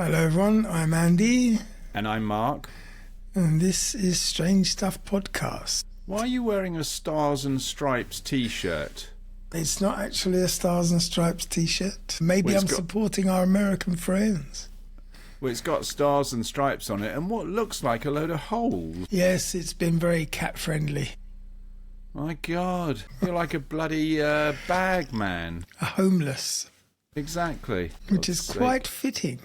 Hello everyone, I'm Andy. And I'm Mark. And this is Strange Stuff Podcast. Why are you wearing a Stars and Stripes t-shirt? It's not actually a Stars and Stripes t-shirt. Maybe I'm supporting our American friends. Well, it's got stars and stripes on it and what looks like a load of holes. Yes, it's been very cat-friendly. My God, you're like a bloody bag man. A homeless. Exactly. Which is quite fitting.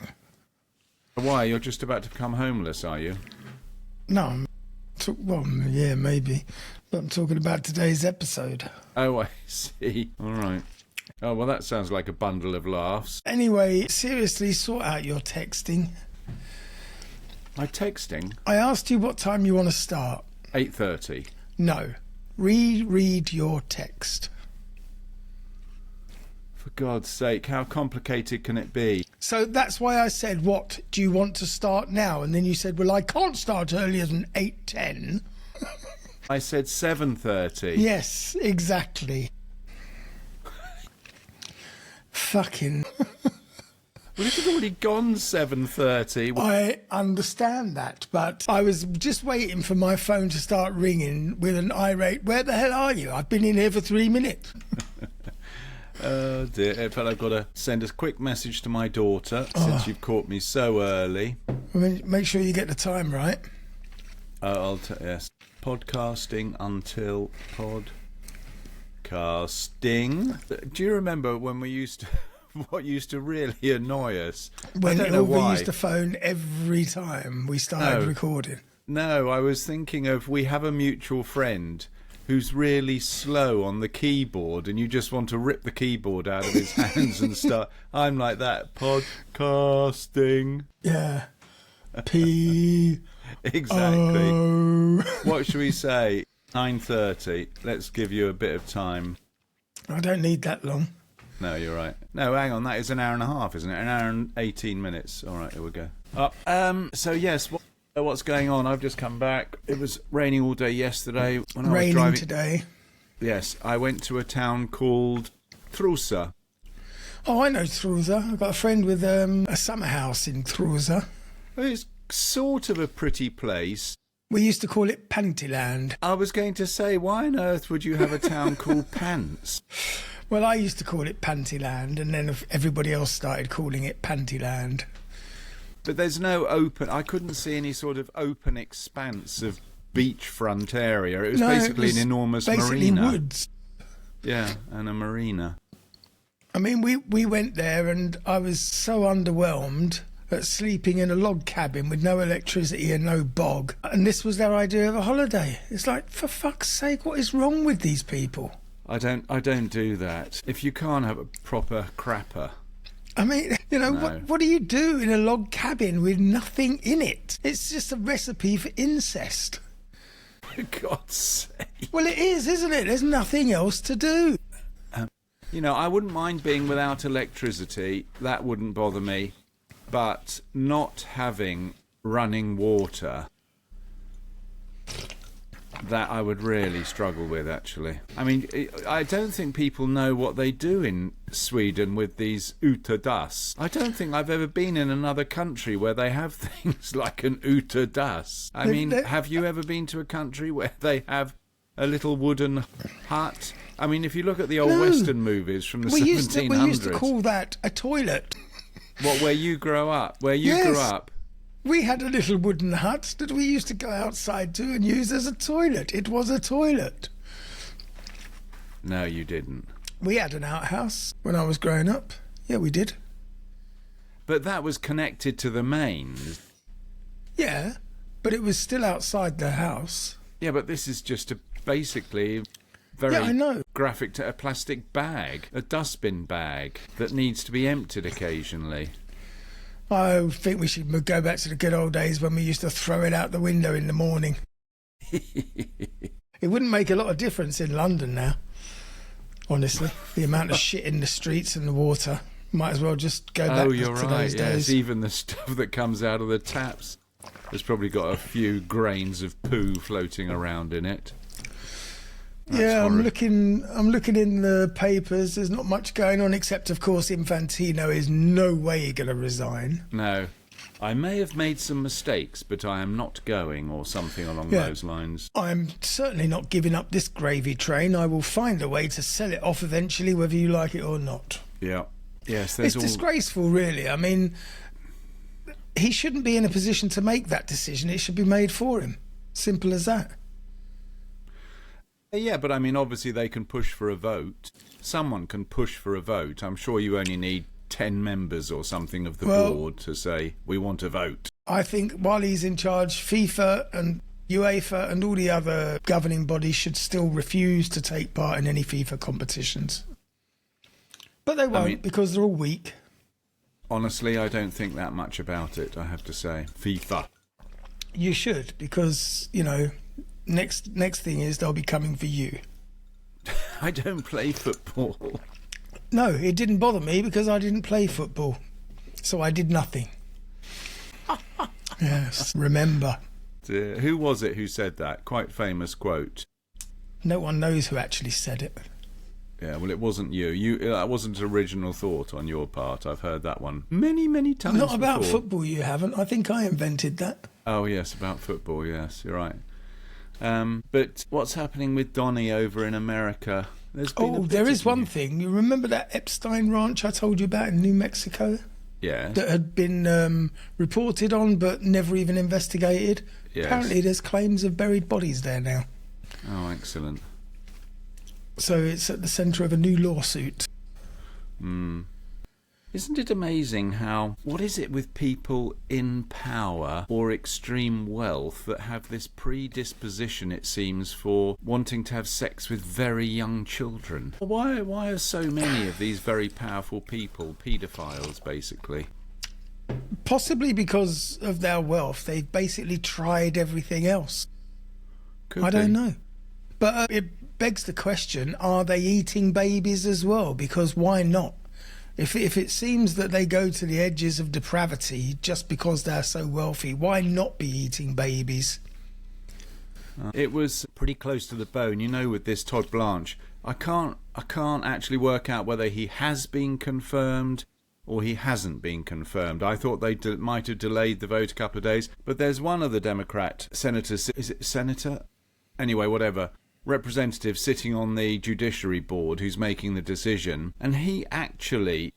Why, you're just about to become homeless, are you? No, well, yeah, maybe. But I'm talking about today's episode. Oh, I see. All right. Oh, well, that sounds like a bundle of laughs. Anyway, seriously, sort out your texting. My texting? I asked you what time you want to start. 8:30. No. Reread your text. For God's sake, how complicated can it be? So that's why I said, what, do you want to start now? And then you said, well, I can't start earlier than 8:10. I said 7:30. Yes, exactly. Fucking... Well, it had already gone 7:30. I understand that, but I was just waiting for my phone to start ringing with an irate, where the hell are you? I've been in here for 3 minutes. Oh dear, in fact I've got to send a quick message to my daughter since you've caught me so early. Make sure you get the time right. Yes. Podcasting until podcasting. Do you remember when we used to... What used to really annoy us? When I don't know why. We used to phone every time we started recording. No, I was thinking of, we have a mutual friend who's really slow on the keyboard and you just want to rip the keyboard out of his hands and start. I'm like that. Podcasting. Yeah. P. Exactly. What should we say? 9:30. Let's give you a bit of time. I don't need that long. No, you're right. No, hang on. That is an hour and a half, isn't it? An hour and 18 minutes. All right, here we go. So yes, what's going on? I've just come back. It was raining all day yesterday. When I was driving today. Yes, I went to a town called Trusa. Oh, I know Trusa. I've got a friend with a summer house in Trusa. It's sort of a pretty place. We used to call it Pantyland. I was going to say, why on earth would you have a town called Pants? Well, I used to call it Pantyland, and then everybody else started calling it Pantyland. But there's no open... I couldn't see any sort of open expanse of beachfront area. It was basically an enormous marina. Woods. Yeah, and a marina. I mean, we went there, and I was so underwhelmed at sleeping in a log cabin with no electricity and no bog. And this was their idea of a holiday. It's like, for fuck's sake, what is wrong with these people? I don't do that. If you can't have a proper crapper. I mean, No. what do you do in a log cabin with nothing in it? It's just a recipe for incest. For God's sake. Well, it is, isn't it? There's nothing else to do. I wouldn't mind being without electricity. That wouldn't bother me. But not having running water... that I would really struggle with, actually. I mean, I don't think people know what they do in Sweden with these utedass. I don't think I've ever been in another country where they have things like an utedass. I mean, have you ever been to a country where they have a little wooden hut? I mean, if you look at the old Western movies from the 1700s... We used to call that a toilet. What, where you grew up? Where you grew up? We had a little wooden hut that we used to go outside to and use as a toilet. It was a toilet. No, you didn't. We had an outhouse when I was growing up. Yeah, we did. But that was connected to the mains. Yeah, but it was still outside the house. Yeah, but this is just basically very graphic to a plastic bag, a dustbin bag that needs to be emptied occasionally. I think we should go back to the good old days when we used to throw it out the window in the morning. It wouldn't make a lot of difference in London now, honestly. The amount of shit in the streets and the water. Might as well just go back to those days. Yes, even the stuff that comes out of the taps has probably got a few grains of poo floating around in it. Yeah, I'm looking in the papers. There's not much going on, except, of course, Infantino is no way going to resign. No. I may have made some mistakes, but I am not going, or something along those lines. I'm certainly not giving up this gravy train. I will find a way to sell it off eventually, whether you like it or not. Yeah. Yes, it's disgraceful, really. I mean, he shouldn't be in a position to make that decision. It should be made for him. Simple as that. Yeah, but I mean, obviously they can push for a vote. Someone can push for a vote. I'm sure you only need 10 members or something of the board to say, we want a vote. I think while he's in charge, FIFA and UEFA and all the other governing bodies should still refuse to take part in any FIFA competitions. But they won't, because they're all weak. Honestly, I don't think that much about it, I have to say. FIFA. You should, because, you know, next thing is they'll be coming for you. I don't play football. No, it didn't bother me because I didn't play football. So I did nothing. Yes, remember. Who was it who said that? Quite famous quote. No one knows who actually said it. Yeah, well, it wasn't you. That wasn't original thought on your part. I've heard that one many, many times Not about before. football, you haven't. I think I invented that. Oh, yes, about football, yes, you're right. But what's happening with Donny over in America? There is one thing. You remember that Epstein ranch I told you about in New Mexico? Yeah. That had been reported on but never even investigated? Yes. Apparently there's claims of buried bodies there now. Oh, excellent. So it's at the centre of a new lawsuit. Isn't it amazing how, what is it with people in power or extreme wealth that have this predisposition, it seems, for wanting to have sex with very young children? Why are so many of these very powerful people paedophiles, basically? Possibly because of their wealth. They've basically tried everything else. I don't know. But it begs the question, are they eating babies as well? Because why not? If it seems that they go to the edges of depravity just because they're so wealthy, why not be eating babies? It was pretty close to the bone, you know, with this Todd Blanche. I can't actually work out whether he has been confirmed or he hasn't been confirmed. I thought they might have delayed the vote a couple of days, but there's one of the Democrat senators, is it senator? Anyway, whatever. Representative sitting on the judiciary board who's making the decision, and he actually,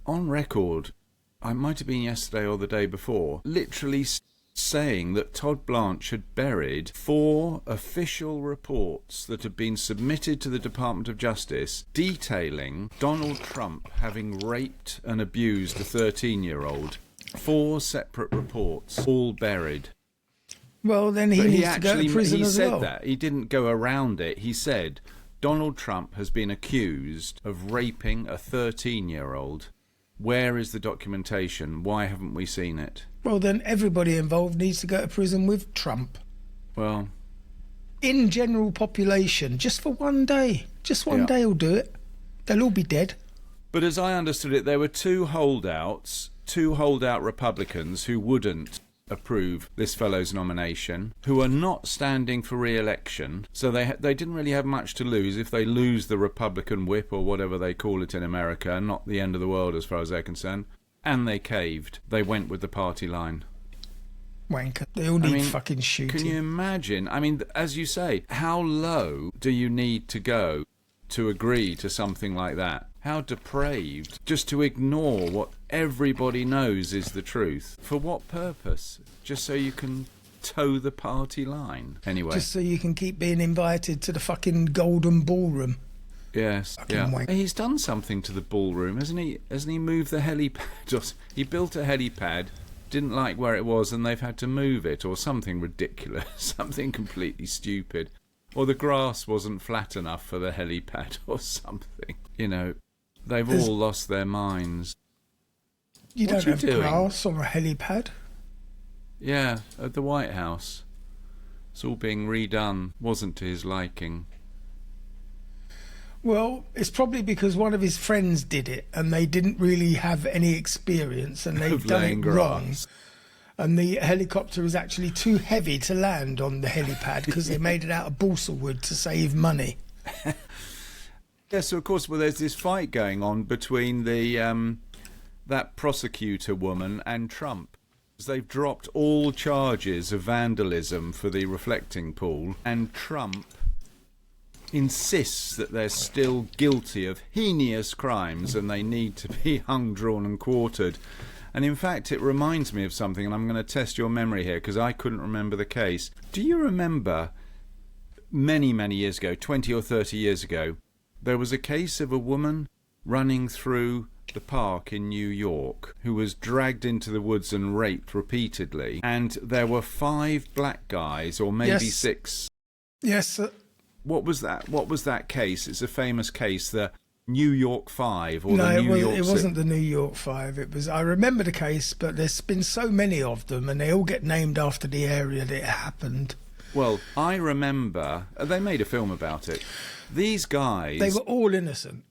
on record, I might have been yesterday or the day before, literally saying that Todd Blanche had buried 4 official reports that had been submitted to the Department of Justice detailing Donald Trump having raped and abused a 13-year-old. 4 separate reports, all buried. Well, then he needs to go to prison as well. He said that. He didn't go around it. He said, Donald Trump has been accused of raping a 13-year-old. Where is the documentation? Why haven't we seen it? Well, then everybody involved needs to go to prison with Trump. Well, in general population, just for one day. Just one day will do it. They'll all be dead. But as I understood it, there were 2 holdout Republicans who wouldn't approve this fellow's nomination, who are not standing for re-election, so they didn't really have much to lose. If they lose the Republican whip or whatever they call it in America, not the end of the world as far as they're concerned, and they caved. They went with the party line. Wanker. They all need fucking shooting. Can you imagine? I mean, as you say, how low do you need to go to agree to something like that? How depraved, just to ignore what everybody knows is the truth. For what purpose? Just so you can toe the party line. Anyway. Just so you can keep being invited to the fucking golden ballroom. Yes, fucking He's done something to the ballroom, hasn't he? Hasn't he moved the helipad? He built a helipad, didn't like where it was, and they've had to move it, or something ridiculous, something completely stupid. Or the grass wasn't flat enough for the helipad, or something. You know, they've all lost their minds. You don't have grass or a helipad? Yeah, at the White House. It's all being redone. Wasn't to his liking. Well, it's probably because one of his friends did it and they didn't really have any experience and they've done it wrong. And the helicopter was actually too heavy to land on the helipad because they made it out of balsa wood to save money. Yes, so of course, well, there's this fight going on between the that prosecutor woman and Trump. They've dropped all charges of vandalism for the reflecting pool, and Trump insists that they're still guilty of heinous crimes and they need to be hung, drawn and quartered. And in fact, it reminds me of something, and I'm going to test your memory here because I couldn't remember the case. Do you remember many, many years ago, 20 or 30 years ago, there was a case of a woman running through the park in New York who was dragged into the woods and raped repeatedly, and there were 5 black guys, or maybe Yes. 6. Yes, What was that case? It's a famous case, the New York 5 or no, the New York it 6. wasn't the New York 5. It was. I remember the case, but there's been so many of them, and they all get named after the area that it happened. Well, I remember they made a film about it. These guys, They were all innocent.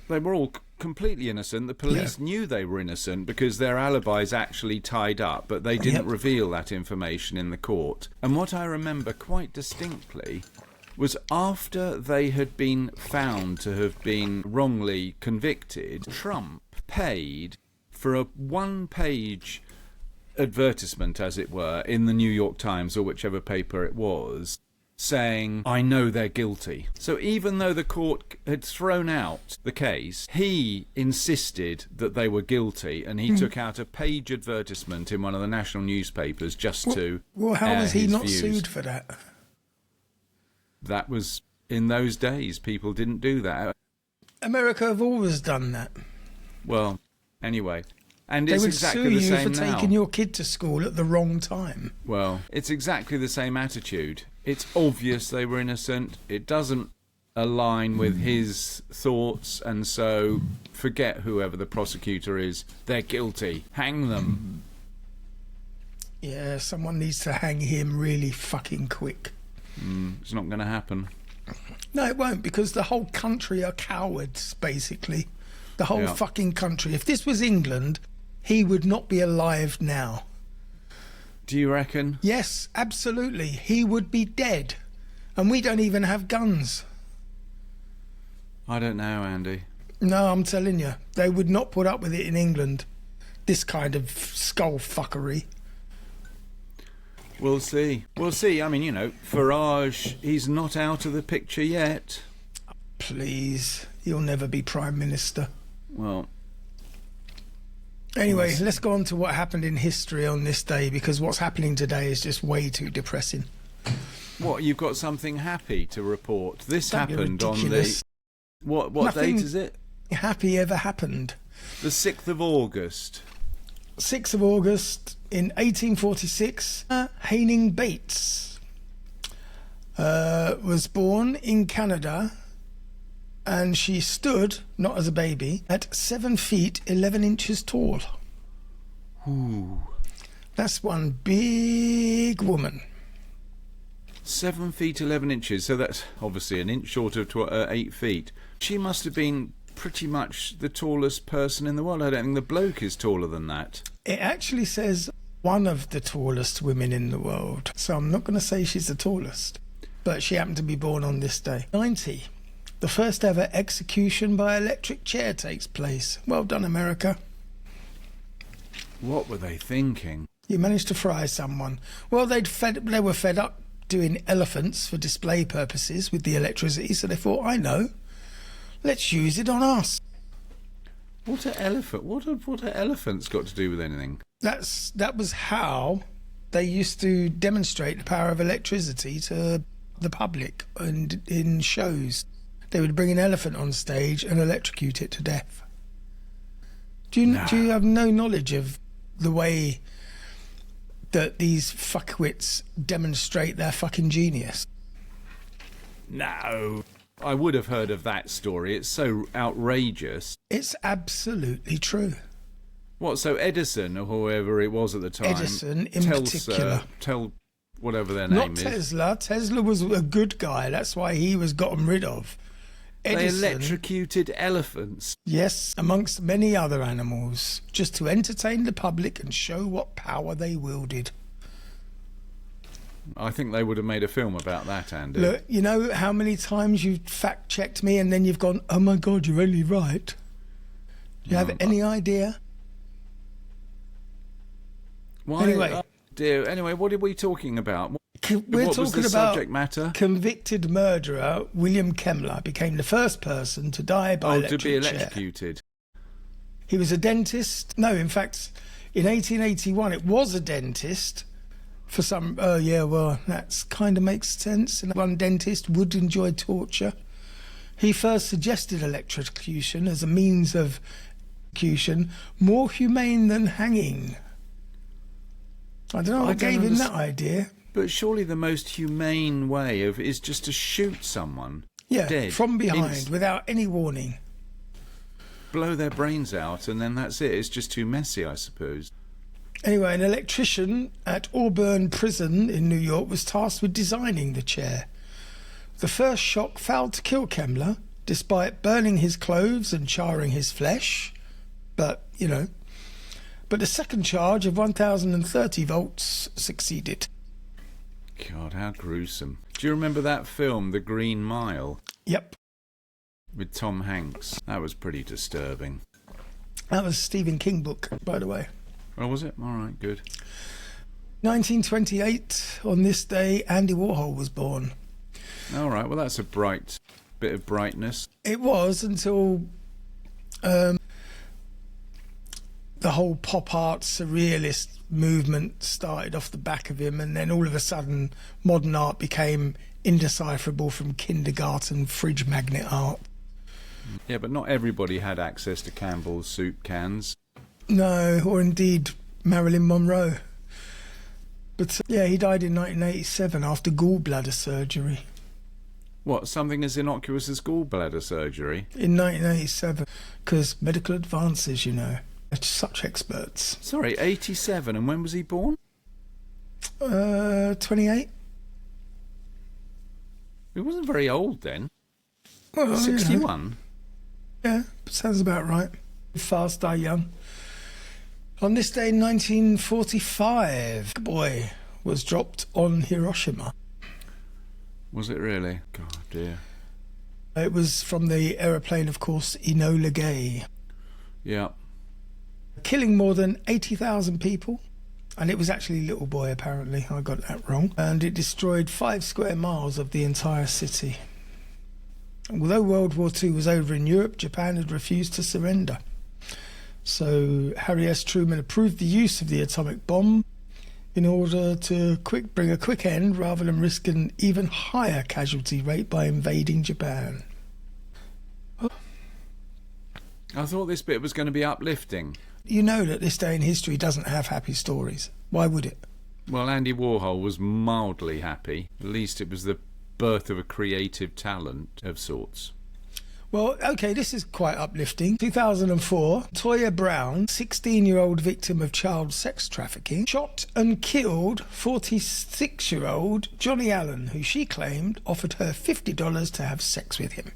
they were all completely innocent. The police knew they were innocent because their alibis actually tied up, but they didn't reveal that information in the court. And what I remember quite distinctly was after they had been found to have been wrongly convicted, Trump paid for a 1-page advertisement, as it were, in the New York Times or whichever paper it was, saying, I know they're guilty. So even though the court had thrown out the case, he insisted that they were guilty, and he took out a page advertisement in one of the national newspapers just to Well, how air was he his not views. sued for that? That was, in those days, people didn't do that. America have always done that. Well, anyway. And They it's would exactly sue the you same for now. taking your kid to school at the wrong time. Well, it's exactly the same attitude. It's obvious they were innocent. It doesn't align with his thoughts, and so forget whoever the prosecutor is. They're guilty. Hang them. Yeah, someone needs to hang him really fucking quick. It's not going to happen. No, it won't, because the whole country are cowards, basically. The whole Yeah. fucking country. If this was England, he would not be alive now. Do you reckon? Yes, absolutely. He would be dead. And we don't even have guns. I don't know, Andy. No, I'm telling you. They would not put up with it in England. This kind of skull fuckery. We'll see. We'll see. I mean, you know, Farage, he's not out of the picture yet. Please. He'll never be Prime Minister. Well, Anyway, let's go on to what happened in history on this day, because what's happening today is just way too depressing. what, you've got something happy to report. This Don't be happened on the... ridiculous. What Nothing date is it? Happy ever happened. The 6th of August. 6th of August in 1846, Haining Bates was born in Canada, and she stood, not as a baby, at 7 feet 11 inches tall. Ooh. That's one big woman. 7 feet 11 inches, so that's obviously an inch short of 8 feet. She must have been pretty much the tallest person in the world. I don't think the bloke is taller than that. It actually says one of the tallest women in the world, so I'm not going to say she's the tallest, but she happened to be born on this day. 90. The first ever execution by electric chair takes place. Well done, America. What were they thinking? You managed to fry someone. Well, they were fed up doing elephants for display purposes with the electricity, so they thought, I know, let's use it on us. What are elephants got to do with anything? That was how they used to demonstrate the power of electricity to the public, and in shows they would bring an elephant on stage and electrocute it to death. Do you have no knowledge of the way that these fuckwits demonstrate their fucking genius? No. I would have heard of that story. It's so outrageous. It's absolutely true. What, so Edison, or whoever it was at the time... Edison in particular. Tell whatever their Not name is. Tesla. Tesla was a good guy. That's why he was gotten rid of. Edison, They electrocuted elephants. yes, amongst many other animals, just to entertain the public and show what power they wielded. I think they would have made a film about that, Andy. Look, you know how many times you've fact-checked me and then you've gone, oh my God, you're only right. Do you have any idea? Why? Anyway. Oh, dear. Anyway, what are we talking about? We're what was talking the about subject matter? Convicted murderer William Kemmler became the first person to die by electric to be chair. electrocuted. He was a dentist. No, in fact, in 1881, it was a dentist. For some, that kind of makes sense. And one dentist would enjoy torture. He first suggested electrocution as a means of execution, more humane than hanging. I don't know what gave him that idea. But surely the most humane way is just to shoot someone dead. From behind, without any warning. Blow their brains out, and then that's it. It's just too messy, I suppose. Anyway, an electrician at Auburn Prison in New York was tasked with designing the chair. The first shock failed to kill Kemmler, despite burning his clothes and charring his flesh. But the second charge of 1,030 volts succeeded. God, how gruesome. Do you remember that film, The Green Mile? Yep. With Tom Hanks? That was pretty disturbing. That was a Stephen King book, by the way. Oh, was it? All right, good. 1928, on this day, Andy Warhol was born. All right, well, that's a bright bit of brightness. It was until the whole pop art surrealist movement started off the back of him, and then all of a sudden modern art became indecipherable from kindergarten fridge magnet art. Yeah, but not everybody had access to Campbell's soup cans. No, or indeed Marilyn Monroe. But he died in 1987 after gallbladder surgery. What, something as innocuous as gallbladder surgery? In 1987, because medical advances, they're such experts. Sorry, 87, and when was he born? 28. He wasn't very old then. Well, 61? Yeah, sounds about right. Fast die young. On this day in 1945, a boy was dropped on Hiroshima. Was it really? God, dear. It was from the aeroplane, of course, Enola Gay. Yeah. Killing more than 80,000 people. And it was actually a little boy, apparently. I got that wrong. And it destroyed 5 square miles of the entire city. Although World War II was over in Europe, Japan had refused to surrender. So Harry S. Truman approved the use of the atomic bomb in order to bring a quick end rather than risk an even higher casualty rate by invading Japan. I thought this bit was going to be uplifting. You know that this day in history doesn't have happy stories. Why would it? Well, Andy Warhol was mildly happy. At least it was the birth of a creative talent of sorts. Well, OK, this is quite uplifting. 2004, Toya Brown, 16-year-old victim of child sex trafficking, shot and killed 46-year-old Johnny Allen, who she claimed offered her $50 to have sex with him.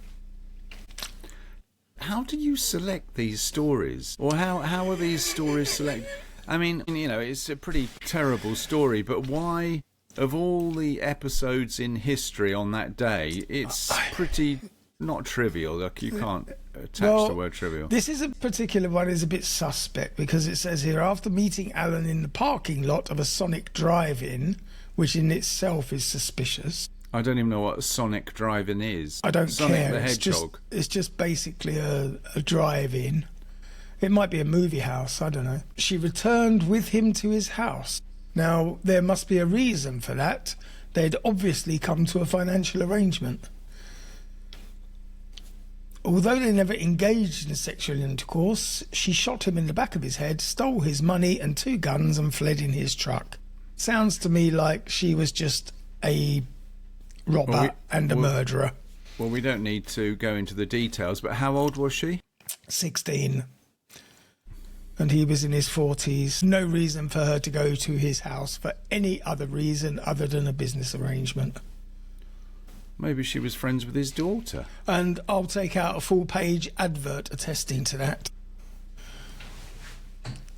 How do you select these stories? Or how are these stories selected? I mean, it's a pretty terrible story, but why, of all the episodes in history on that day, it's pretty not trivial. Like, you can't attach the word trivial. This is a particular one is a bit suspect because it says here, after meeting Alan in the parking lot of a Sonic drive-in, which in itself is suspicious. I don't even know what Sonic drive-in is. I don't Sonic care. the Hedgehog. It's just basically a drive-in. It might be a movie house, I don't know. She returned with him to his house. Now, there must be a reason for that. They'd obviously come to a financial arrangement. Although they never engaged in sexual intercourse, she shot him in the back of his head, stole his money and 2 guns and fled in his truck. Sounds to me like she was just a robber and a murderer. Well, we don't need to go into the details, but how old was she? 16. And he was in his 40s. No reason for her to go to his house for any other reason other than a business arrangement. Maybe she was friends with his daughter. And I'll take out a full-page advert attesting to that.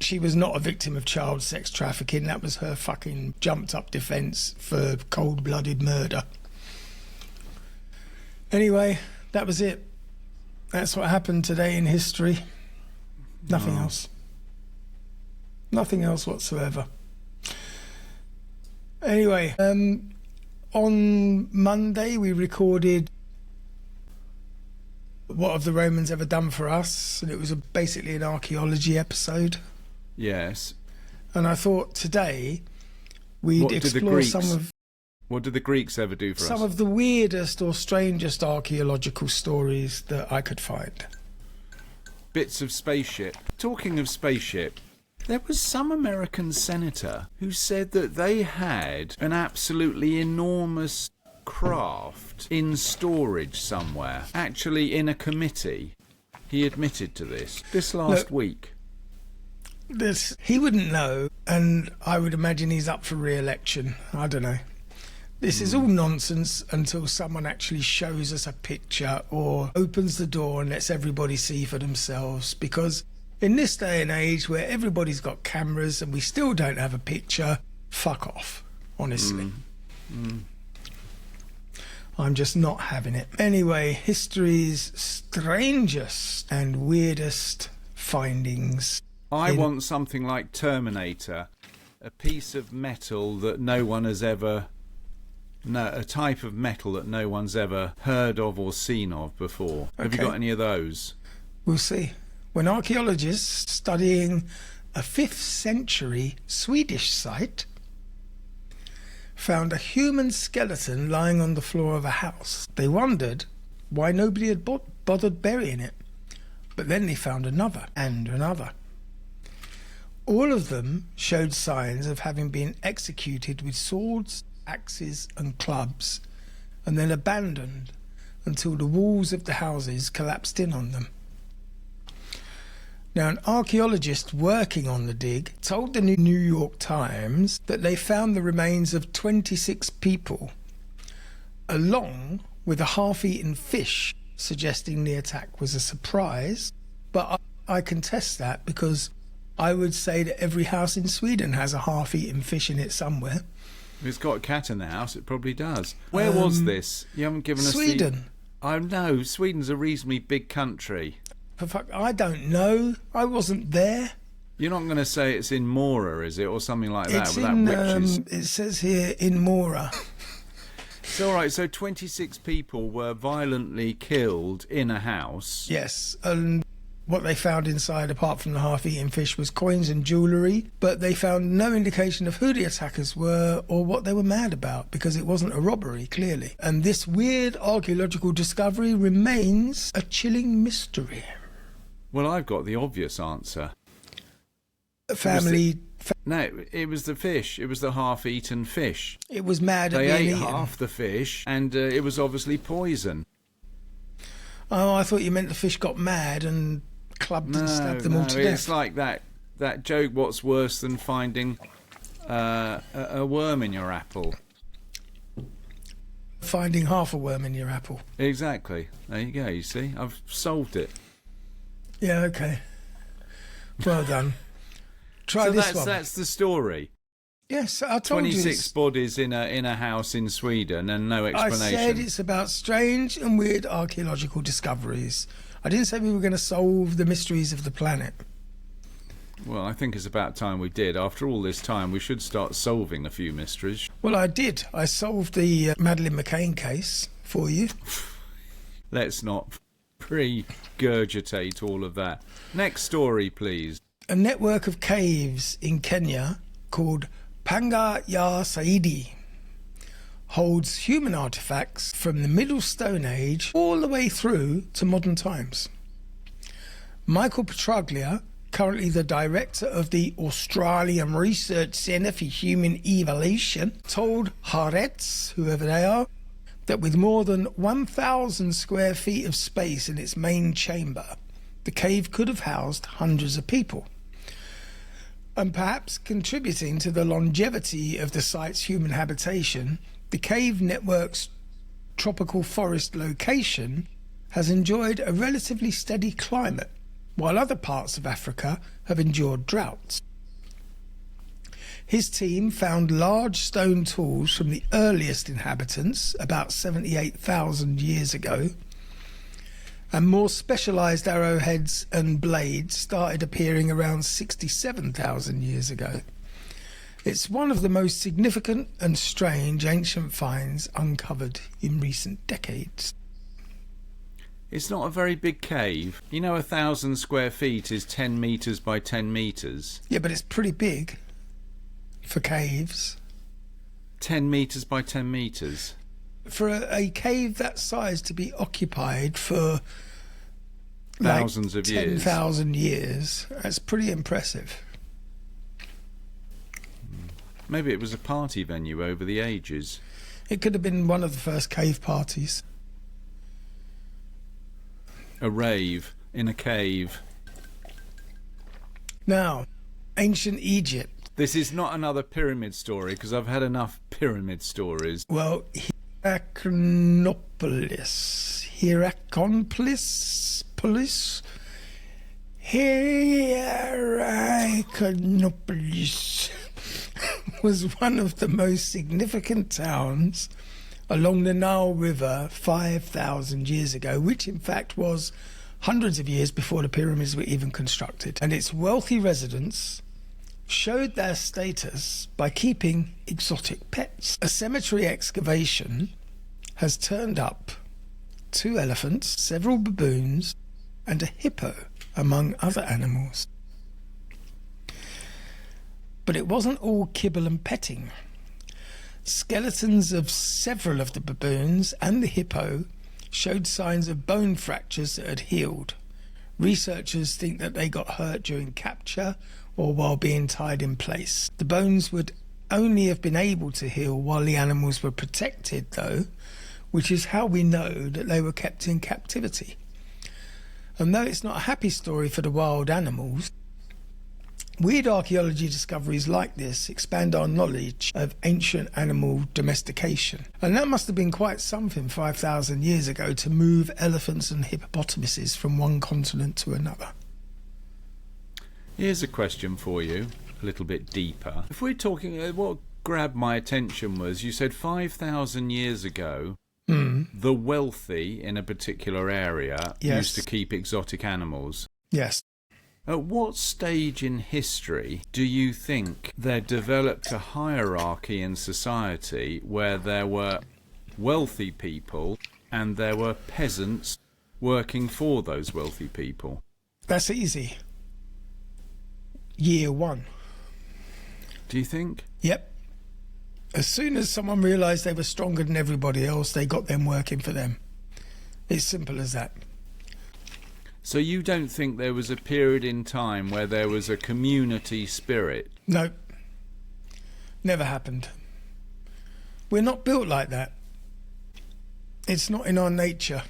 She was not a victim of child sex trafficking. That was her fucking jumped-up defence for cold-blooded murder. Anyway, that was it. That's what happened today in history. Nothing else. Nothing else whatsoever. Anyway, on Monday we recorded What Have the Romans Ever Done For Us? And it was basically an archaeology episode. Yes. And I thought today we'd explore What did the Greeks ever do for us? Some of the weirdest or strangest archaeological stories that I could find. Bits of spaceship. Talking of spaceship, there was some American senator who said that they had an absolutely enormous craft in storage somewhere, actually in a committee. He admitted to this last week. He wouldn't know, and I would imagine he's up for re-election. I don't know. This is all nonsense until someone actually shows us a picture or opens the door and lets everybody see for themselves, because in this day and age where everybody's got cameras and we still don't have a picture, fuck off, honestly. I'm just not having it. Anyway, history's strangest and weirdest findings. I want something like Terminator, a piece of metal that no one has ever... No, a type of metal that no one's ever heard of or seen of before. Have you got any of those? We'll see. When archaeologists studying a 5th century Swedish site found a human skeleton lying on the floor of a house, they wondered why nobody had bothered burying it. But then they found another and another. All of them showed signs of having been executed with swords, axes and clubs, and then abandoned until the walls of the houses collapsed in on them. Now, an archaeologist working on the dig told the New York Times that they found the remains of 26 people, along with a half-eaten fish, suggesting the attack was a surprise. But I contest that, because I would say that every house in Sweden has a half-eaten fish in it somewhere. If it's got a cat in the house, it probably does. Where was this? You haven't given us Sweden. I know, Sweden's a reasonably big country. For fuck, I don't know. I wasn't there. You're not going to say it's in Mora, is it, or something like that? It's in, it says here in Mora. It's all right. So 26 people were violently killed in a house. Yes, and what they found inside, apart from the half-eaten fish, was coins and jewellery, but they found no indication of who the attackers were or what they were mad about, because it wasn't a robbery, clearly. And this weird archaeological discovery remains a chilling mystery. Well, I've got the obvious answer. No, it was the fish. It was the half-eaten fish. It was mad at being eaten. They ate half the fish, and it was obviously poison. Oh, I thought you meant the fish got mad and clubbed and stabbed them all to death. It's like that joke, what's worse than finding a worm in your apple? Finding half a worm in your apple. Exactly. There you go, you see? I've solved it. Yeah, okay. Well done. Try this one. That's the story. Yes, I told you. 26 bodies in a house in Sweden and no explanation. I said it's about strange and weird archaeological discoveries. I didn't say we were going to solve the mysteries of the planet. Well, I think it's about time we did. After all this time, we should start solving a few mysteries. Well, I did. I solved the Madeleine McCain case for you. Let's not regurgitate all of that. Next story, please. A network of caves in Kenya called Panga ya Saidi holds human artifacts from the Middle Stone Age all the way through to modern times. Michael Petraglia, currently the director of the Australian Research Centre for Human Evolution, told Haaretz, whoever they are, that with more than 1,000 square feet of space in its main chamber, the cave could have housed hundreds of people. And perhaps contributing to the longevity of the site's human habitation, the cave network's tropical forest location has enjoyed a relatively steady climate, while other parts of Africa have endured droughts. His team found large stone tools from the earliest inhabitants, about 78,000 years ago, and more specialised arrowheads and blades started appearing around 67,000 years ago. It's one of the most significant and strange ancient finds uncovered in recent decades. It's not a very big cave. You know, 1,000 square feet is 10 metres by 10 metres. Yeah, but it's pretty big for caves. 10 metres by 10 metres. For a cave that size to be occupied for Thousands of years. 10,000 years, that's pretty impressive. Maybe it was a party venue over the ages. It could have been one of the first cave parties. A rave in a cave. Now, ancient Egypt. This is not another pyramid story, because I've had enough pyramid stories. Well, Hierakonpolis was one of the most significant towns along the Nile River 5,000 years ago, which in fact was hundreds of years before the pyramids were even constructed. And its wealthy residents showed their status by keeping exotic pets. A cemetery excavation has turned up 2 elephants, several baboons, and a hippo, among other animals. But it wasn't all kibble and petting. Skeletons of several of the baboons and the hippo showed signs of bone fractures that had healed. Researchers think that they got hurt during capture or while being tied in place. The bones would only have been able to heal while the animals were protected, though, which is how we know that they were kept in captivity. And though it's not a happy story for the wild animals, weird archaeology discoveries like this expand our knowledge of ancient animal domestication. And that must have been quite something 5,000 years ago to move elephants and hippopotamuses from one continent to another. Here's a question for you, a little bit deeper. If we're talking, what grabbed my attention was you said 5,000 years ago, the wealthy in a particular area used to keep exotic animals. Yes. At what stage in history do you think there developed a hierarchy in society where there were wealthy people and there were peasants working for those wealthy people? That's easy. Year 1. Do you think? Yep. As soon as someone realised they were stronger than everybody else, they got them working for them. It's simple as that. So you don't think there was a period in time where there was a community spirit? No. Never happened. We're not built like that. It's not in our nature.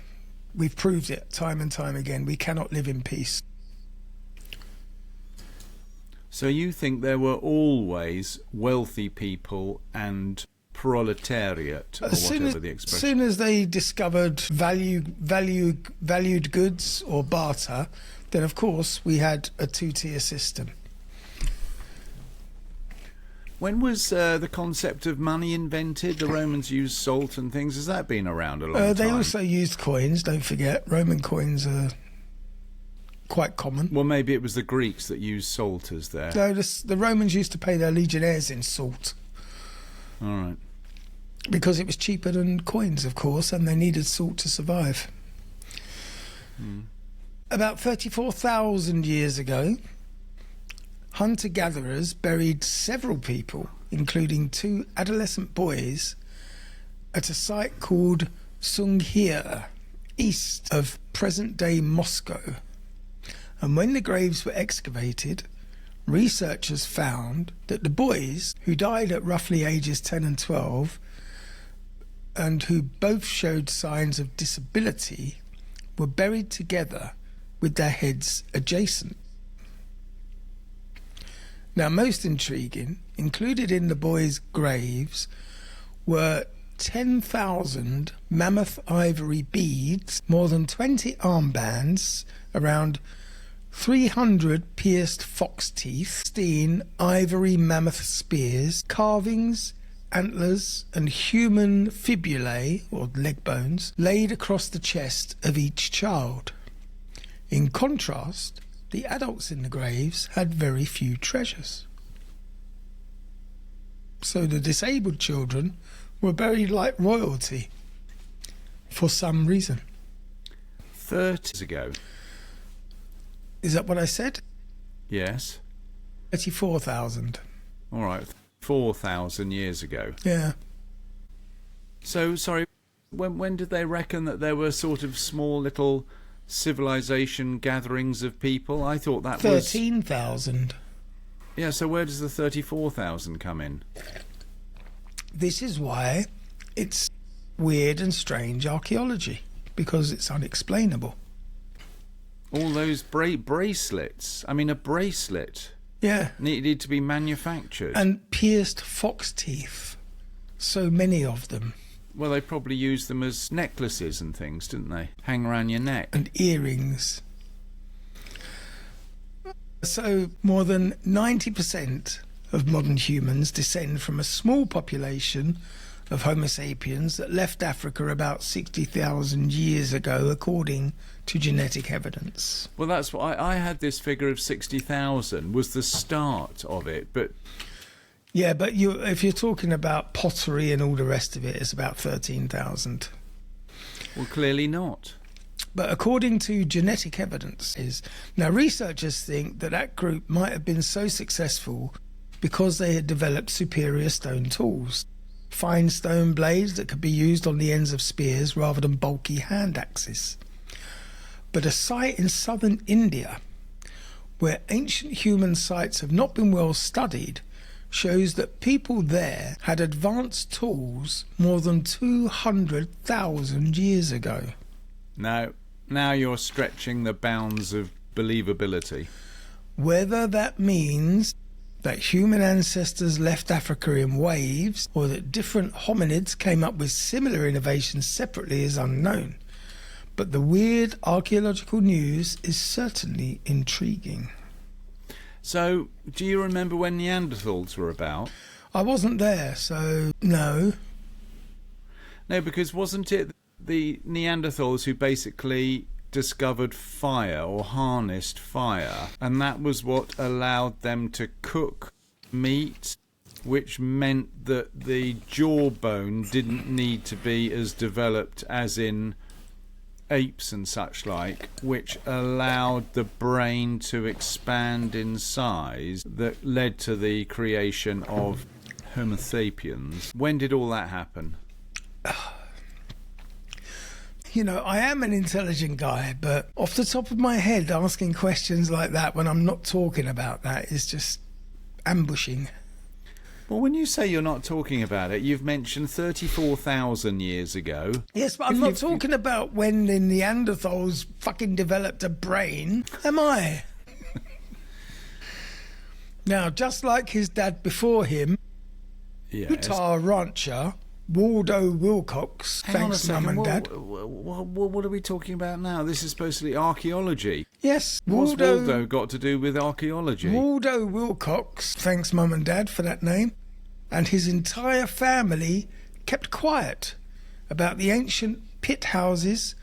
We've proved it time and time again. We cannot live in peace. So you think there were always wealthy people and proletariat, or whatever the expression. As soon as they discovered valued goods or barter, then of course we had a 2-tier system. When was the concept of money invented? The Romans used salt and things. Has that been around a long time? They also used coins, don't forget. Roman coins are quite common. Well, maybe it was the Greeks that used salt as their... No, the Romans used to pay their legionnaires in salt. All right. Because it was cheaper than coins, of course, and they needed salt to survive. About 34,000 years ago, hunter-gatherers buried several people, including 2 adolescent boys, at a site called Sunghir, east of present-day Moscow. And when the graves were excavated, researchers found that the boys, who died at roughly ages 10 and 12, and who both showed signs of disability, were buried together with their heads adjacent. Now, most intriguing, included in the boys' graves were 10,000 mammoth ivory beads, more than 20 armbands, around 300 pierced fox teeth, 16 ivory mammoth spears, carvings, antlers and human fibulae, or leg bones, laid across the chest of each child. In contrast, the adults in the graves had very few treasures. So the disabled children were buried like royalty for some reason. 30 years ago. Is that what I said? Yes. 34,000. All right. 4,000 years ago. Yeah. So, sorry, when did they reckon that there were sort of small little civilization gatherings of people? I thought that 13,000. Yeah, so where does the 34,000 come in? This is why it's weird and strange archaeology, because it's unexplainable. All those bracelets. I mean, a bracelet Yeah. needed to be manufactured. And pierced fox teeth. So many of them. Well, they probably used them as necklaces and things, didn't they? Hang around your neck. And earrings. So more than 90% of modern humans descend from a small population of Homo sapiens that left Africa about 60,000 years ago, according to genetic evidence. Well, that's what I had this figure of 60,000 was the start of it, but Yeah, but if you're talking about pottery and all the rest of it, it's about 13,000. well, clearly not. But according to genetic evidence, now researchers think that group might have been so successful because they had developed superior stone tools, fine stone blades that could be used on the ends of spears rather than bulky hand axes. But a site in southern India, where ancient human sites have not been well studied, shows that people there had advanced tools more than 200,000 years ago. Now you're stretching the bounds of believability. Whether that means that human ancestors left Africa in waves or that different hominids came up with similar innovations separately is unknown. But the weird archaeological news is certainly intriguing. So, do you remember when Neanderthals were about? I wasn't there, so no. No, because wasn't it the Neanderthals who basically discovered fire or harnessed fire, and that was what allowed them to cook meat, which meant that the jawbone didn't need to be as developed as in apes and such like, which allowed the brain to expand in size, that led to the creation of Homo sapiens. When did all that happen? You know, I am an intelligent guy, but off the top of my head, asking questions like that when I'm not talking about that is just ambushing. Well, when you say you're not talking about it, you've mentioned 34,000 years ago. Yes, but I'm not talking about when the Neanderthals fucking developed a brain, am I? Now, just like his dad before him, Yes. Utah rancher Waldo Wilcox, Hang on a thanks Mum second. and Dad. What are we talking about now? This is supposed to be archaeology. Yes, What's Waldo got to do with archaeology? Waldo Wilcox, thanks Mum and Dad for that name, and his entire family kept quiet about the ancient pit houses,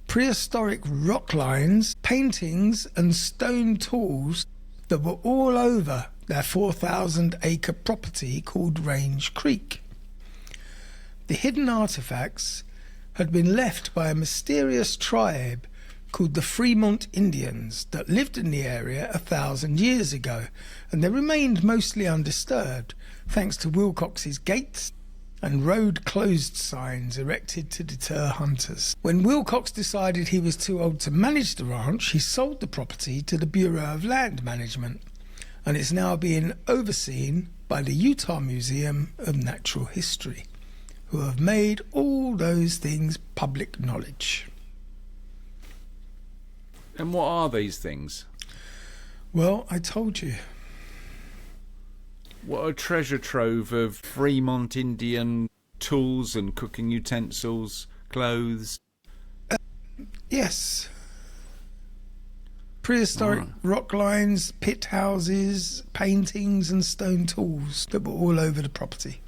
prehistoric rock lines, paintings and stone tools that were all over their 4,000-acre property called Range Creek. The hidden artifacts had been left by a mysterious tribe called the Fremont Indians that lived in the area 1,000 years ago, and they remained mostly undisturbed thanks to Wilcox's gates and road closed signs erected to deter hunters. When Wilcox decided he was too old to manage the ranch, he sold the property to the Bureau of Land Management, and it's now being overseen by the Utah Museum of Natural History, who have made all those things public knowledge. And what are these things? Well, I told you. What a treasure trove of Fremont Indian tools and cooking utensils, clothes. Yes. Prehistoric rock lines, pit houses, paintings and stone tools that were all over the property.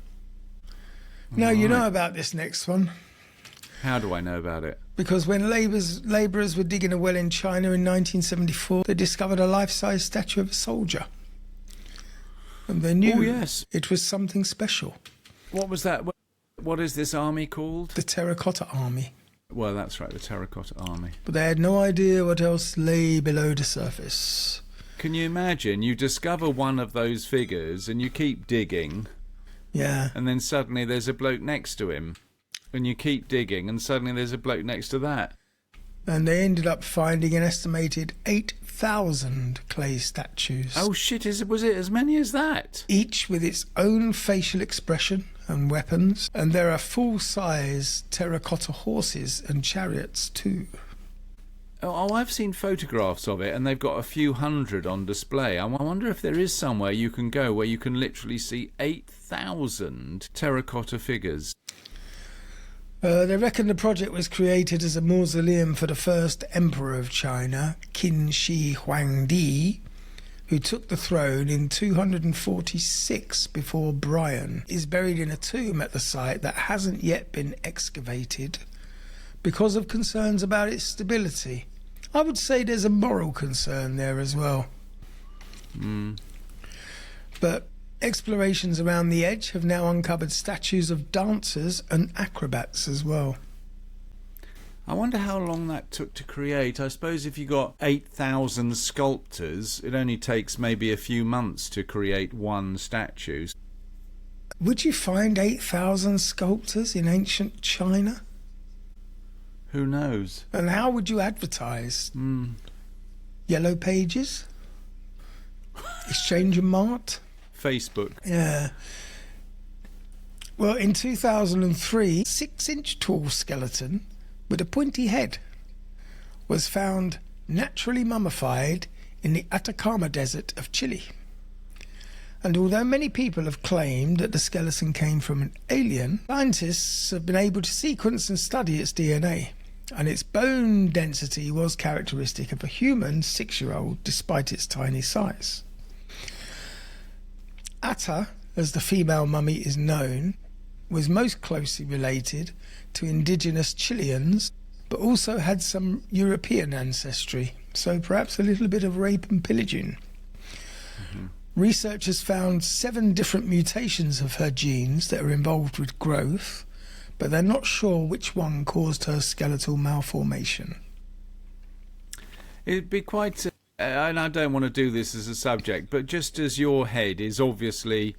Now, you know about this next one. How do I know about it? Because when labourers were digging a well in China in 1974, they discovered a life-size statue of a soldier. And they knew yes. it was something special. What was that? What is this army called? The Terracotta Army. Well, that's right, the Terracotta Army. But they had no idea what else lay below the surface. Can you imagine? You discover one of those figures and you keep digging. Yeah. And then suddenly there's a bloke next to him. And you keep digging and suddenly there's a bloke next to that. And they ended up finding an estimated 8,000 clay statues. Oh shit, was it as many as that? Each with its own facial expression and weapons. And there are full-size terracotta horses and chariots too. Oh, I've seen photographs of it and they've got a few hundred on display. I wonder if there is somewhere you can go where you can literally see 8,000 terracotta figures. They reckon the project was created as a mausoleum for the first emperor of China, Qin Shi Huangdi, who took the throne in 246 before Brian. Is buried in a tomb at the site that hasn't yet been excavated because of concerns about its stability. I would say there's a moral concern there as well. But explorations around the edge have now uncovered statues of dancers and acrobats as well. I wonder how long that took to create. I suppose if you got 8,000 sculptors, it only takes maybe a few months to create one statue. Would you find 8,000 sculptors in ancient China? Who knows? And how would you advertise? Yellow Pages? Exchange and Mart? Facebook. Yeah. Well, in 2003, 6-inch tall skeleton with a pointy head was found naturally mummified in the Atacama Desert of Chile. And although many people have claimed that the skeleton came from an alien, scientists have been able to sequence and study its DNA, and its bone density was characteristic of a human 6-year-old despite its tiny size. Ata, as the female mummy is known, was most closely related to indigenous Chileans, but also had some European ancestry, so perhaps a little bit of rape and pillaging. Researchers found 7 different mutations of her genes that are involved with growth, but they're not sure which one caused her skeletal malformation. It'd be quite... and I don't want to do this as a subject, but just as your head is obviously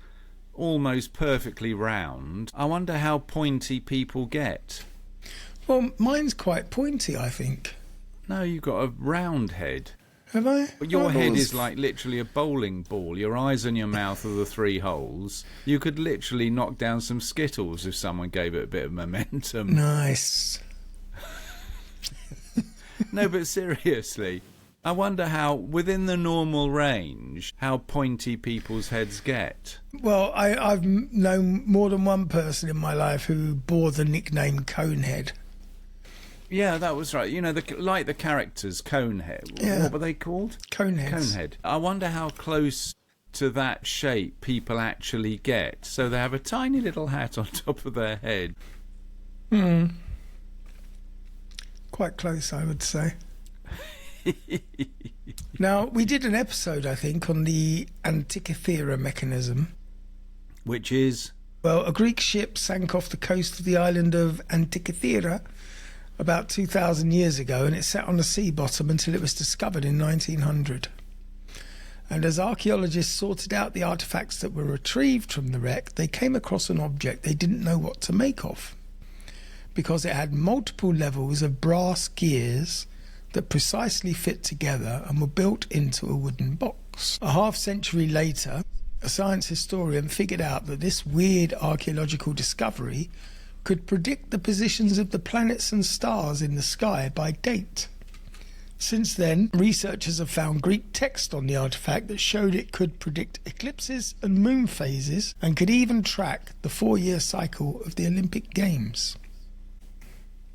almost perfectly round, I wonder how pointy people get. Well, mine's quite pointy, I think. No, you've got a round head. Have I? Your head is like literally a bowling ball. Your eyes and your mouth are the 3 holes. You could literally knock down some Skittles if someone gave it a bit of momentum. Nice. No, but seriously, I wonder how, within the normal range, how pointy people's heads get. Well, I've known more than one person in my life who bore the nickname Conehead. Yeah, that was right. You know, like the characters, Conehead. Yeah. What were they called? Coneheads. Conehead. I wonder how close to that shape people actually get. So they have a tiny little hat on top of their head. Quite close, I would say. Now, we did an episode, I think, on the Antikythera mechanism. Which is? Well, a Greek ship sank off the coast of the island of Antikythera about 2,000 years ago, and it sat on the sea bottom until it was discovered in 1900. And as archaeologists sorted out the artefacts that were retrieved from the wreck, they came across an object they didn't know what to make of, because it had multiple levels of brass gears that precisely fit together and were built into a wooden box. A half-century later, a science historian figured out that this weird archaeological discovery could predict the positions of the planets and stars in the sky by date. Since then, researchers have found Greek text on the artifact that showed it could predict eclipses and moon phases and could even track the 4-year cycle of the Olympic Games.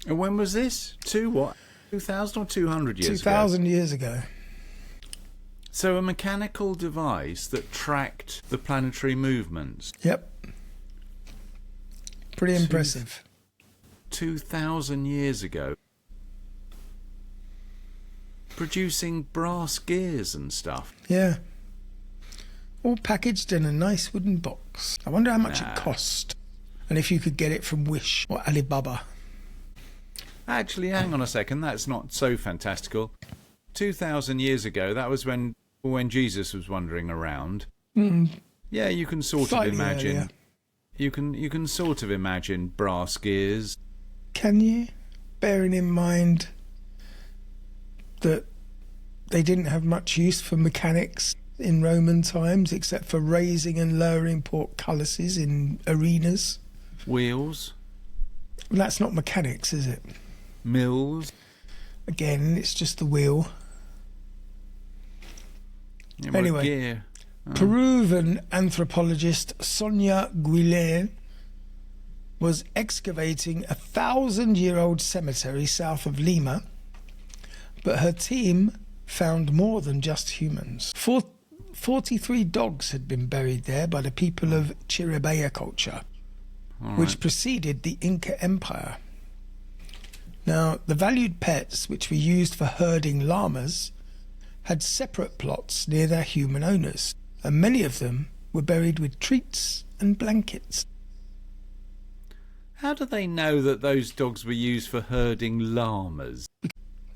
And when was this? 2,000 or 200 years ago? 2,000 years ago. So a mechanical device that tracked the planetary movements. Yep. Pretty impressive. 2,000 years ago. Producing brass gears and stuff. Yeah. all packaged in a nice wooden box. I wonder how much it cost, and if you could get it from Wish or Alibaba. Actually, hang on a second, that's not so fantastical. 2,000 years ago, that was when Jesus was wandering around. Yeah, you can sort of imagine. You can sort of imagine brass gears. Can you? Bearing in mind that they didn't have much use for mechanics in Roman times, except for raising and lowering portcullises in arenas. Wheels. Well, that's not mechanics, is it? Mills. Again, it's just the wheel. Yeah, anyway, gear. Peruvian anthropologist Sonia Guillen was excavating a 1,000-year-old cemetery south of Lima, but her team found more than just humans. 43 dogs had been buried there by the people of Chiribaya culture, which preceded the Inca Empire. Now, the valued pets, which were used for herding llamas, had separate plots near their human owners, and many of them were buried with treats and blankets. How do they know that those dogs were used for herding llamas?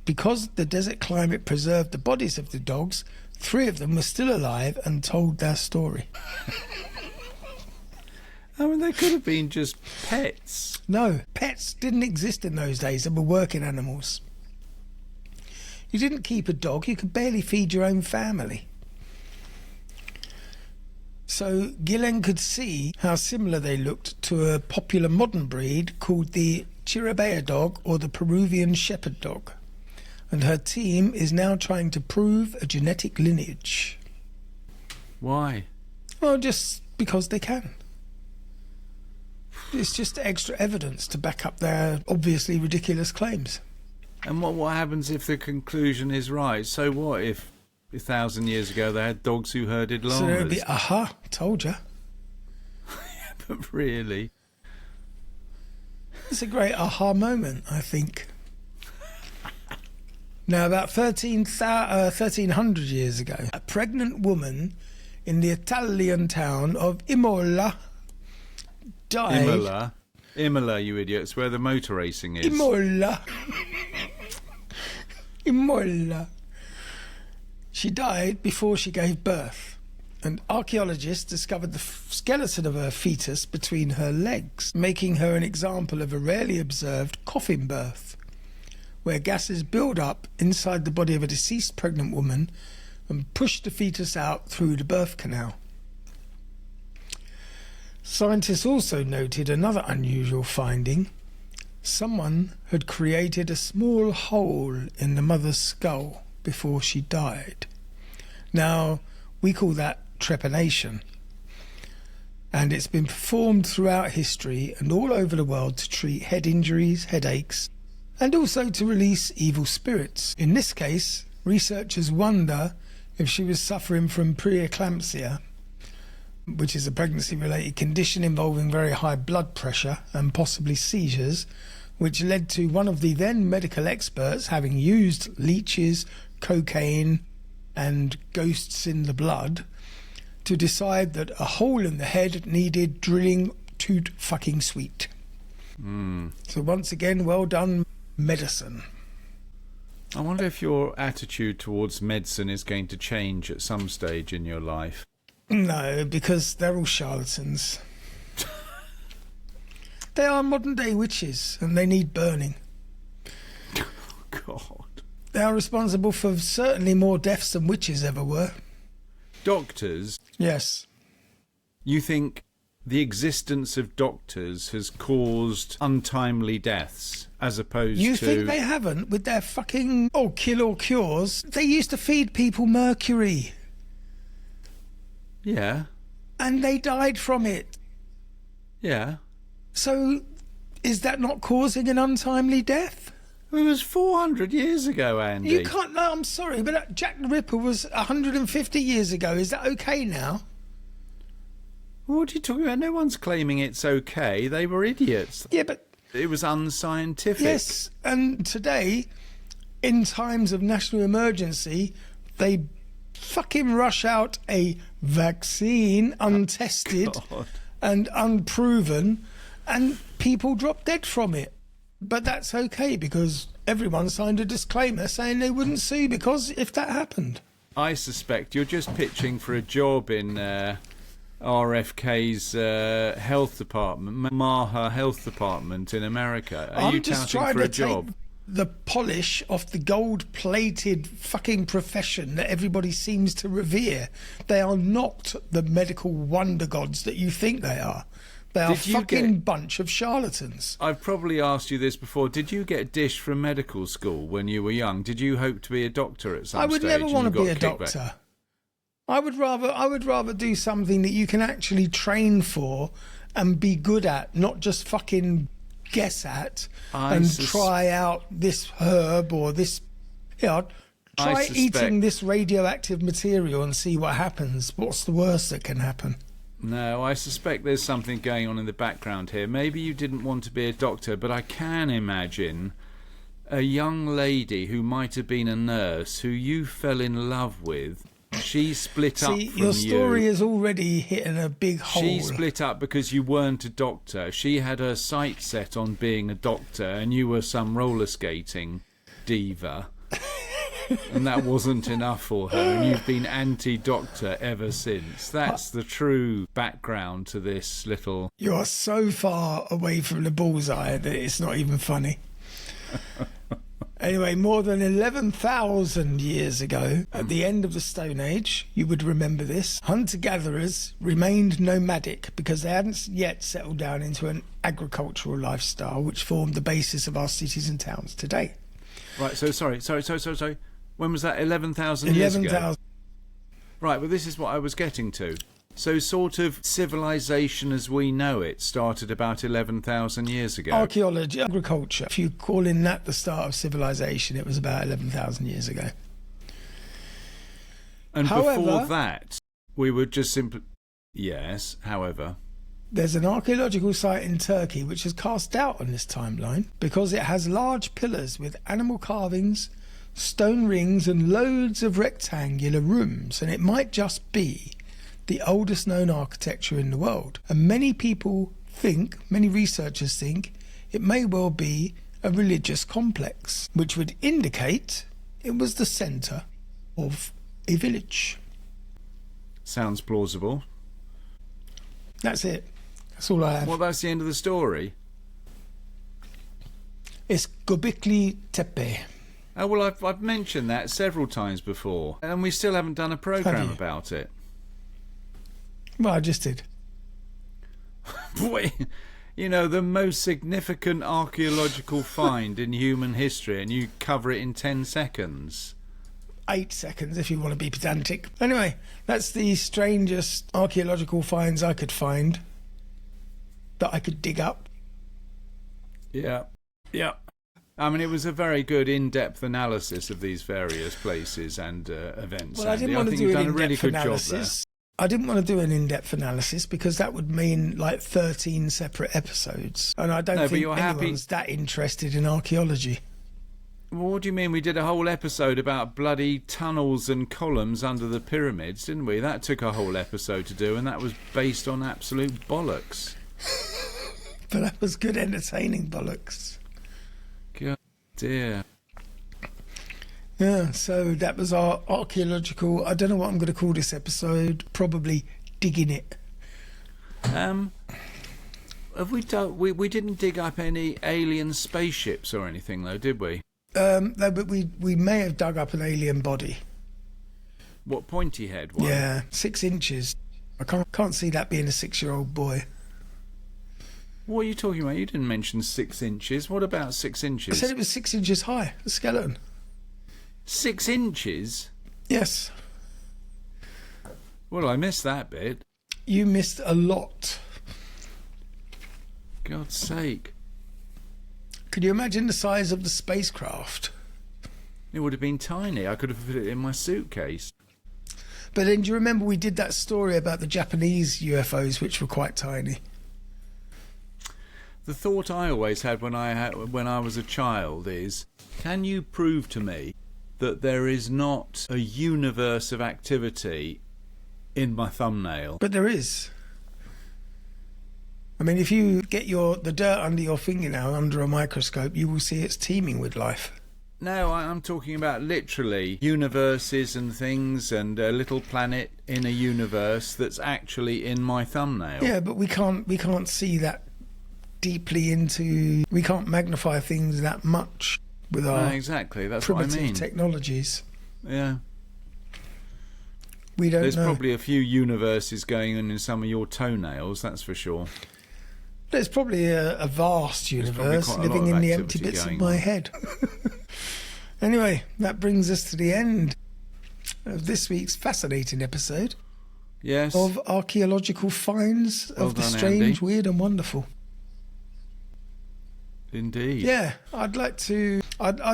Because the desert climate preserved the bodies of the dogs, 3 of them were still alive and told their story. I mean, they could have been just pets. No, pets didn't exist in those days. They were working animals. You didn't keep a dog, you could barely feed your own family. So Gillen could see how similar they looked to a popular modern breed called the Chiribaya dog or the Peruvian shepherd dog. And her team is now trying to prove a genetic lineage. Why? Well, just because they can. It's just extra evidence to back up their obviously ridiculous claims. And what happens if the conclusion is right? So what if 1,000 years ago they had dogs who herded llamas? So there'd be, aha, told you. Yeah, but really? It's a great aha moment, I think. Now, about 1,300 years ago, a pregnant woman in the Italian town of Imola died. Imola, you idiots, where the motor racing is. Imola. She died before she gave birth, and archaeologists discovered the skeleton of her fetus between her legs, making her an example of a rarely observed coffin birth, where gases build up inside the body of a deceased pregnant woman and push the fetus out through the birth canal. Scientists also noted another unusual finding. Someone had created a small hole in the mother's skull before she died. Now, we call that trepanation, and it's been performed throughout history and all over the world to treat head injuries, headaches, and also to release evil spirits. In this case, researchers wonder if she was suffering from preeclampsia, which is a pregnancy-related condition involving very high blood pressure and possibly seizures, which led to one of the then medical experts, having used leeches, cocaine and ghosts in the blood, to decide that a hole in the head needed drilling toot fucking sweet. So once again, well done, medicine. I wonder if your attitude towards medicine is going to change at some stage in your life. No, because they're all charlatans. They are modern-day witches, and they need burning. Oh, God. They are responsible for certainly more deaths than witches ever were. Doctors? Yes. You think the existence of doctors has caused untimely deaths, as opposed to... You think they haven't, with their fucking kill or cures? They used to feed people mercury. Yeah. And they died from it. Yeah. So, is that not causing an untimely death? It was 400 years ago, Andy. You can't... No, I'm sorry, but Jack the Ripper was 150 years ago. Is that okay now? What are you talking about? No one's claiming it's okay. They were idiots. Yeah, but... It was unscientific. Yes, and today, in times of national emergency, they fucking rush out a vaccine untested God. and unproven, and people drop dead from it. But that's okay because everyone signed a disclaimer saying they wouldn't sue because if that happened. I suspect you're just pitching for a job in RFK's health department, Maha Health Department in America. Are you just touting trying for a to job? take the polish off the gold-plated fucking profession that everybody seems to revere. They are not the medical wonder gods that you think they are. They are a fucking bunch of charlatans. I've probably asked you this before. Did you get dished from medical school when you were young? Did you hope to be a doctor at some stage? I would never want to be a kickback? doctor. I would rather do something that you can actually train for and be good at, not just fucking guess at try out this herb or this. Try eating this radioactive material and see what happens. What's the worst that can happen? No, I suspect there's something going on in the background here. Maybe you didn't want to be a doctor, but I can imagine a young lady who might have been a nurse who you fell in love with. She split up from you. Your story is already hitting a big hole. She split up because you weren't a doctor. She had her sights set on being a doctor and you were some roller skating diva. And that wasn't enough for her, and you've been anti-doctor ever since. That's the true background to this little... You are so far away from the bullseye that it's not even funny. Anyway, more than 11,000 years ago, at the end of the Stone Age, you would remember this, hunter-gatherers remained nomadic because they hadn't yet settled down into an agricultural lifestyle which formed the basis of our cities and towns today. Right, so sorry. When was that? 11,000 years ago? 11,000. Right, well, this is what I was getting to. So sort of civilization as we know it started about 11,000 years ago. Archaeology, agriculture. If you call in that the start of civilization, it was about 11,000 years ago. And before that, we were just simply... Yes, however... There's an archaeological site in Turkey which is cast doubt on this timeline because it has large pillars with animal carvings, stone rings and loads of rectangular rooms, and it might just be the oldest known architecture in the world. And many researchers think it may well be a religious complex, which would indicate it was the centre of a village. Sounds plausible. That's it. That's all I have. Well, that's the end of the story. It's Göbekli Tepe. Oh, well, I've mentioned that several times before, and we still haven't done a programme about it. Well, I just did. Boy, you know, the most significant archaeological find in human history, and you cover it in 10 seconds. 8 seconds, if you want to be pedantic. Anyway, that's the strangest archaeological finds I could find that I could dig up. Yeah. I mean, it was a very good in-depth analysis of these various places and events. Well, I didn't want to do an in-depth analysis. I didn't want to do an in-depth analysis because that would mean like 13 separate episodes. And I don't think anyone's that interested in archaeology. Well, what do you mean? We did a whole episode about bloody tunnels and columns under the pyramids, didn't we? That took a whole episode to do, and that was based on absolute bollocks. But that was good entertaining bollocks. God dear. Yeah, so that was our archaeological... I don't know what I'm going to call this episode. Probably digging it. Have we done... We didn't dig up any alien spaceships or anything, though, did we? No, but we may have dug up an alien body. What, pointy head one? Yeah, 6 inches. I can't see that being a 6-year-old boy. What are you talking about? You didn't mention 6 inches. What about 6 inches? I said it was 6 inches high, the skeleton. 6 inches? Yes. Well, I missed that bit. You missed a lot. God's sake. Could you imagine the size of the spacecraft? It would have been tiny. I could have put it in my suitcase. But then do you remember we did that story about the Japanese UFOs, which were quite tiny? The thought I always had when I was a child is, can you prove to me that there is not a universe of activity in my thumbnail. But there is. I mean, if you get the dirt under your fingernail under a microscope, you will see it's teeming with life. No, I'm talking about literally universes and things, and a little planet in a universe that's actually in my thumbnail. Yeah, but we can't see that deeply into. We can't magnify things that much with our exactly. That's what I primitive mean. technologies. Yeah. We don't There's know. probably a few universes going on in some of your toenails, that's for sure. There's probably a vast universe quite a lot living of in the empty activity bits of going my on. head. Anyway, that brings us to the end of this week's fascinating episode Yes. of archaeological finds Well of the done, strange, Andy. weird and wonderful. Indeed. Yeah, I'd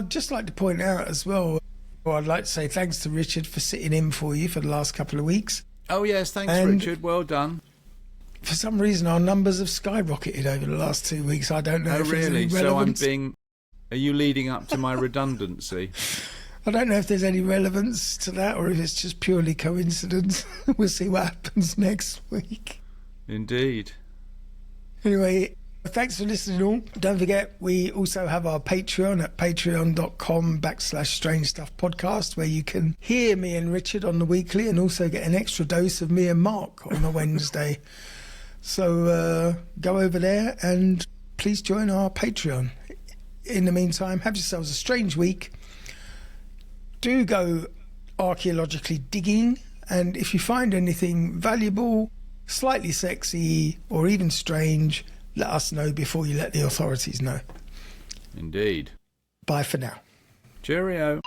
just like to point out as well, or I'd like to say thanks to Richard for sitting in for you for the last couple of weeks. Oh, yes, thanks, And- Richard. Well done. For some reason, our numbers have skyrocketed over the last 2 weeks. I don't know Oh, if there's any really? So relevance. Are you leading up to my redundancy? I don't know if there's any relevance to that or if it's just purely coincidence. We'll see what happens next week. Indeed. Anyway, thanks for listening all. Don't forget, we also have our Patreon at patreon.com/Strange Stuff Podcast, where you can hear me and Richard on the weekly and also get an extra dose of me and Mark on a Wednesday. So go over there and please join our Patreon. In the meantime, have yourselves a strange week. Do go archaeologically digging, and if you find anything valuable, slightly sexy, or even strange, let us know before you let the authorities know. Indeed. Bye for now. Cheerio.